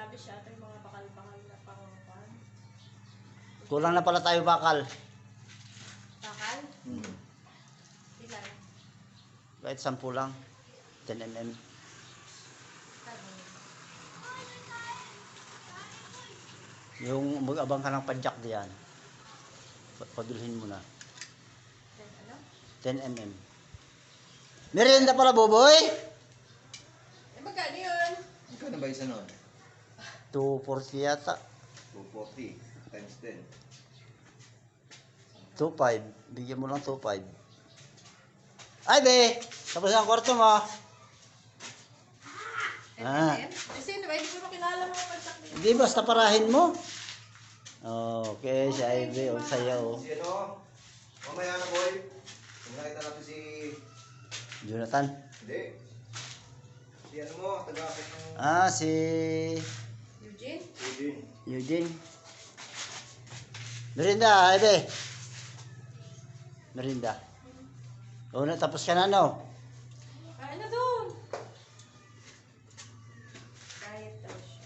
Grabe siya. Ito yung mga bakal-bakal na pangupan. Kulang na pala tayo bakal. Bakal? Ilan? Kahit 10 lang. 10 mm. Ano? Yung mag-abang ka ng padjak diyan. Padulhin mo na. Ano? 10 mm. Merienda pala, Boboy! Eh, magkano yun? Magkano ba isa nun? 240 yata. 240 times 10. 2.5. Bigyan mo lang 2.5. Ay, be! Tapos ang kwarto mo. Ah. Sino ba? Hindi ko na kilala mga pagsak nila. Hindi, basta parahin mo. Okay, si Ivy. O, sayo. Si ano? Mamaya na, boy. Kung nakita natin si... Jonathan. Hindi. Si ano mo, taga-apit ng... Ah, si Eugene? Eugene. Eugene. Merinda, Ivy. Merinda. O, natapos ka na, no? Kain na doon. Kahit daw siya.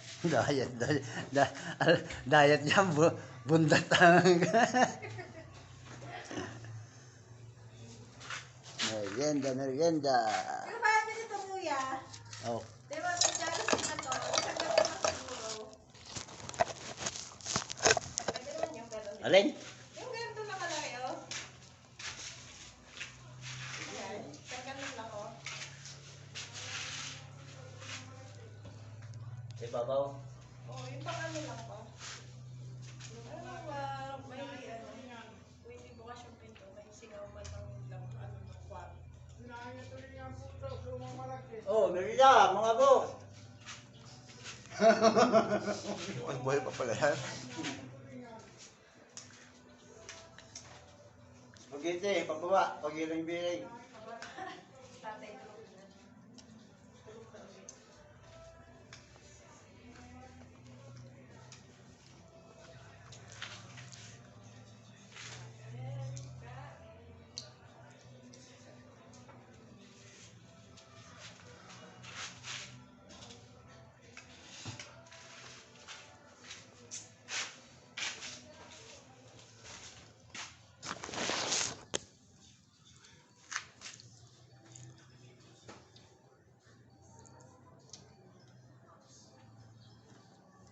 Diet yan, bundat ang... merienda. Pero bakit ganito, kuya? Oh. Di ba, pagkakas na to, isang gabi na siguro. Pwede naman yung gano'n. Alin? Yung ganito na kalaki, oh. Yan, isang ganun lang, oh. Sa ibabaw. Oh, yung pang ano lang ba? Yung ano, may ano, pwede bukas yung pinto, may singaw man lang, ano, ng kwarto. Oh, merienda, mga boss. Ang boy pa pala yan. Pagkiti, pababa, pagiling-biling. Tatay tulog na. Tulog na ulit.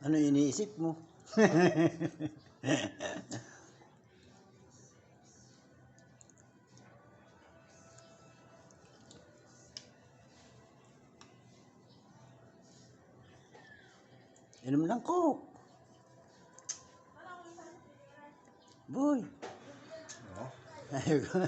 Ano iniisip mo? Inom lang ko. Boy. No? Ayoko.